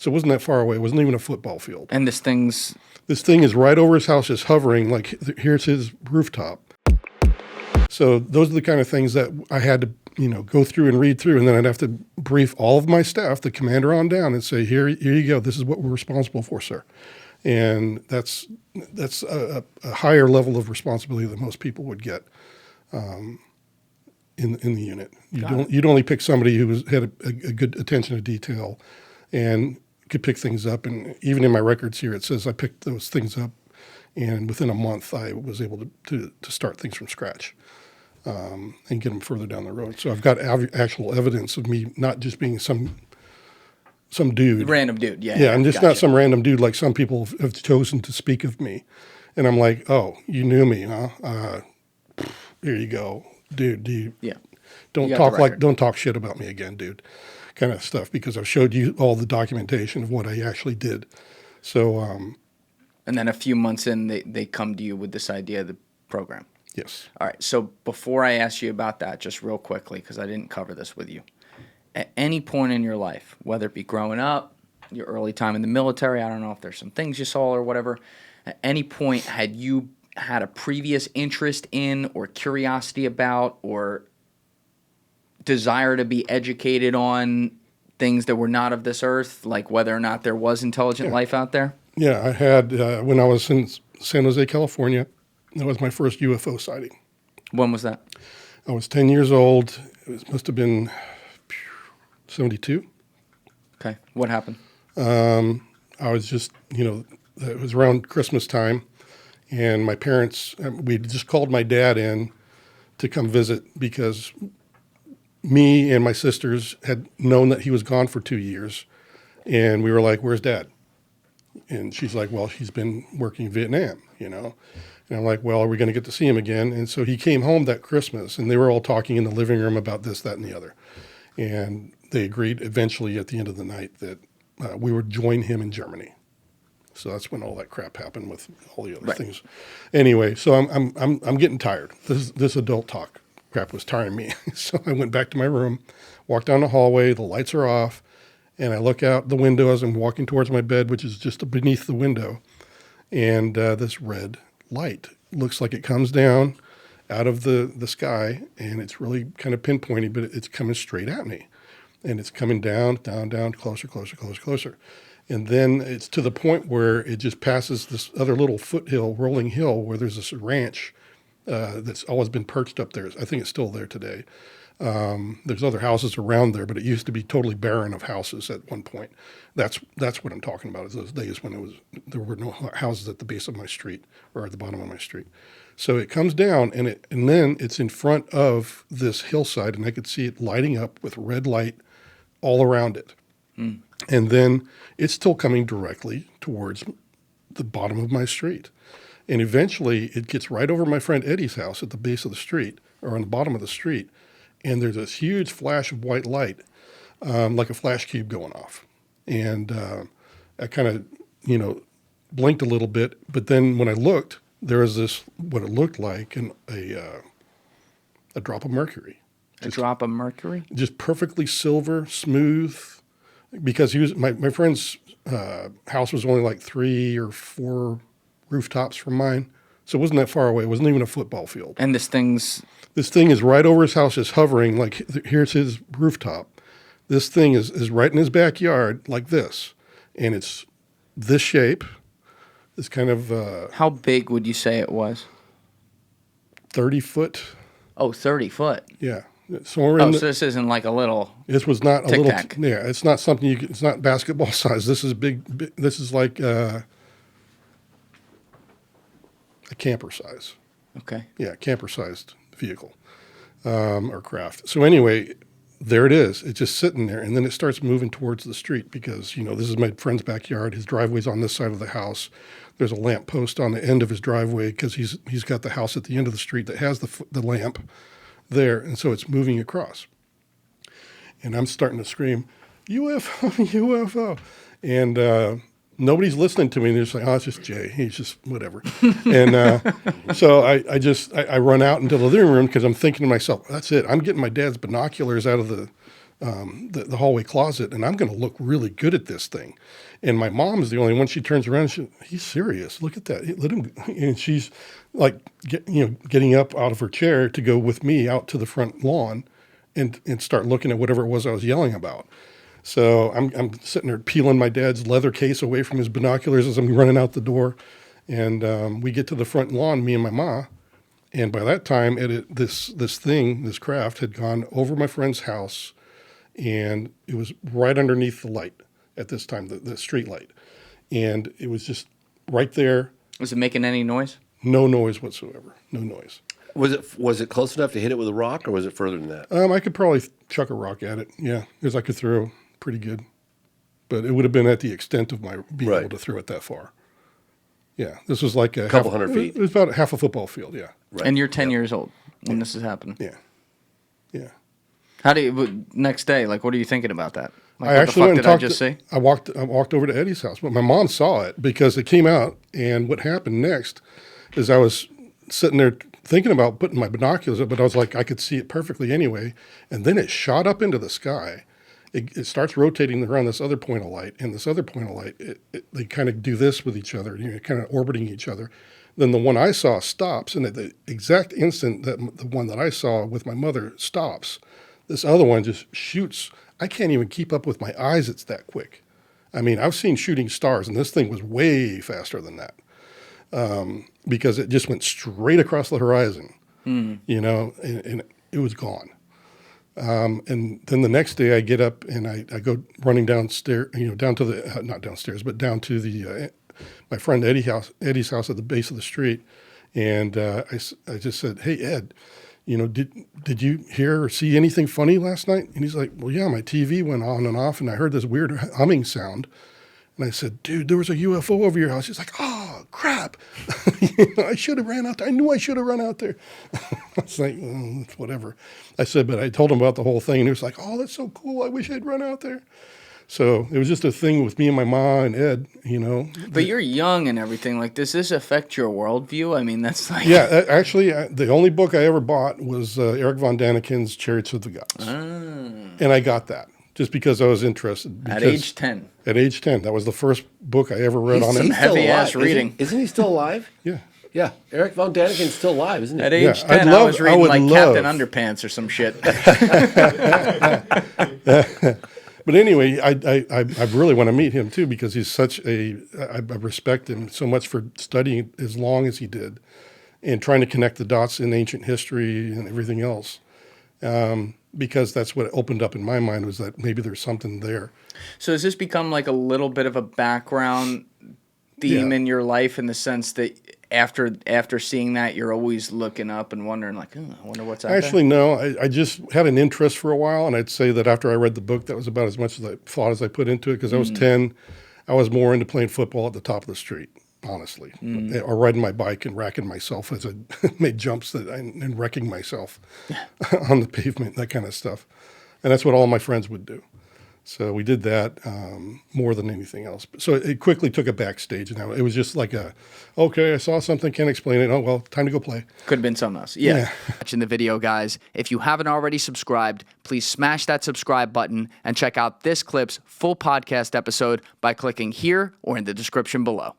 So it wasn't that far away. It wasn't even a football field. And this thing is right over his house, just hovering, like here's his rooftop. So those are the kind of things that I had to, go through and read through, and then I'd have to brief all of my staff, the commander on down, and say, here you go. This is what we're responsible for, sir. And that's a higher level of responsibility than most people would get in the unit. You'd only pick somebody who had a good attention to detail and could pick things up. And even in my records here, it says I picked those things up, and within a month, I was able to start things from scratch and get them further down the road. So I've got actual evidence of me not just being some dude. Random dude, yeah. Yeah, I'm just not some random dude like some people have chosen to speak of me. And I'm like, oh, you knew me, huh? Here you go, dude. Don't talk shit about me again, dude, kind of stuff, because I've showed you all the documentation of what I actually did. So, and then a few months in, they come to you with this idea of the program. Yes. All right. So before I ask you about that, just real quickly, because I didn't cover this with you, at any point in your life, whether it be growing up, your early time in the military, I don't know if there's some things you saw or whatever, at any point had you had a previous interest in or curiosity about or desire to be educated on things that were not of this earth, like whether or not there was intelligent life out there? Yeah, I had, when I was in San Jose, California, that was my first UFO sighting. When was that? I was 10 years old. Must have been 72. Okay. What happened? I was just, it was around Christmas time, and my parents, we just called my dad in to come visit because me and my sisters had known that he was gone for 2 years, and we were like, where's Dad? And she's like, well, he's been working in Vietnam, And I'm like, well, are we going to get to see him again? And so he came home that Christmas, and they were all talking in the living room about this, that, and the other. And they agreed eventually at the end of the night that we would join him in Germany. So that's when all that crap happened with all the other things. Anyway, so I'm getting tired. This adult talk crap was tiring me. So I went back to my room, walked down the hallway, the lights are off, and I look out the window as I'm walking towards my bed, which is just beneath the window, and this red light looks like it comes down out of the sky, and it's really kind of pinpointy, but it's coming straight at me. And it's coming down, closer. And then it's to the point where it just passes this other little foothill, rolling hill, where there's this ranch that's always been perched up there. I think it's still there today. There's other houses around there, but it used to be totally barren of houses at one point. That's what I'm talking about, is those days when there were no houses at the base of my street or at the bottom of my street. So it comes down, and then it's in front of this hillside, and I could see it lighting up with red light all around it. And then it's still coming directly towards the bottom of my street. And eventually it gets right over my friend Eddie's house at the base of the street, or on the bottom of the street. And there's this huge flash of white light, like a flash cube going off. And I kind of, blinked a little bit. But then when I looked, there was this, what it looked like, a drop of mercury. A drop of mercury? Just perfectly silver, smooth. Because my friend's house was only like 3 or 4 rooftops from mine. So it wasn't that far away. It wasn't even a football field. And this thing is right over his house, just hovering, like here's his rooftop. This thing is right in his backyard like this. And it's this shape. It's kind of... How big would you say it was? 30 foot. Oh, 30 foot. Yeah. So this isn't like a little... This was not a little... tic-tac. Yeah, it's not something it's not basketball size. This is big. This is like a camper size. Okay. Yeah, camper-sized vehicle or craft. So anyway, there it is. It's just sitting there, and then it starts moving towards the street because, this is my friend's backyard. His driveway's on this side of the house. There's a lamp post on the end of his driveway because he's got the house at the end of the street that has the lamp there, and so it's moving across. And I'm starting to scream, UFO, UFO. And nobody's listening to me. And they're just like, oh, it's just Jay. He's just whatever. And so I run out into the living room because I'm thinking to myself, that's it. I'm getting my dad's binoculars out of the hallway closet, and I'm going to look really good at this thing. And my mom is the only one. She turns around and he's serious. Look at that. Let him. And she's like, getting up out of her chair to go with me out to the front lawn and start looking at whatever it was I was yelling about. So I'm sitting there peeling my dad's leather case away from his binoculars as I'm running out the door. And we get to the front lawn, me and my ma. And by that time, this craft had gone over my friend's house, and it was right underneath the light at this time, the street light. And it was just right there. Was it making any noise? No noise whatsoever. No noise. Was it close enough to hit it with a rock, or was it further than that? I could probably chuck a rock at it, yeah, because I could throw pretty good. But it would have been at the extent of my being able to throw it that far. Yeah, this was like a couple hundred feet. It was about half a football field, yeah. Right. And you're 10 years old when this is happening. Yeah, yeah. How do you, next day, like, what are you thinking about that? Like, I what actually the went fuck and did I talked. just see? I walked over to Eddie's house, but my mom saw it because it came out. And what happened next is I was sitting there thinking about putting my binoculars up, but I was like, I could see it perfectly anyway. And then it shot up into the sky. It starts rotating around this other point of light, and this other point of light, they kind of do this with each other, kind of orbiting each other. Then the one I saw stops, and at the exact instant that the one that I saw with my mother stops, this other one just shoots. I can't even keep up with my eyes. It's that quick. I mean, I've seen shooting stars, and this thing was way faster than that, because it just went straight across the horizon, and it was gone. And then the next day I get up and I go running downstairs, down to the, not downstairs, but down to the, my friend Eddie's house at the base of the street. And I just said, hey, Ed, did you hear or see anything funny last night? And he's like, well, yeah, my TV went on and off and I heard this weird humming sound. And I said, dude, there was a UFO over your house. He's like, oh, crap. I should have ran out there. I knew I should have run out there. I was like, whatever. I said, but I told him about the whole thing. And he was like, oh, that's so cool. I wish I'd run out there. So it was just a thing with me and my ma and Ed, But you're young and everything. Like, does this affect your worldview? I mean, that's like... Yeah, actually, the only book I ever bought was Eric von Daniken's Chariots of the Gods. And I got that just because I was interested. At age 10. At age 10. That was the first book I ever read on it. He's still heavy-ass alive. reading. Isn't he still alive? Yeah. Yeah. Eric von Daniken's still alive, isn't he? At age Yeah, 10, I was reading like Captain Underpants or some shit. But anyway, I really want to meet him too because he's I respect him so much for studying as long as he did and trying to connect the dots in ancient history and everything else. Because that's what opened up in my mind was that maybe there's something there. So has this become like a little bit of a background theme in your life in the sense that after seeing that, you're always looking up and wondering like, I wonder what's out there? Actually, no. I just had an interest for a while, and I'd say that after I read the book, that was about as much as I thought as I put into it because I was 10. I was more into playing football at the top of the street, honestly, or riding my bike and racking myself as I made jumps and wrecking myself on the pavement, that kind of stuff. And that's what all my friends would do. So we did that more than anything else. So it quickly took a backstage. Now it was just like okay, I saw something, can't explain it. Oh, well, time to go play. Could have been something else. Yeah. Watching the video, guys. If you haven't already subscribed, please smash that subscribe button and check out this clip's full podcast episode by clicking here or in the description below.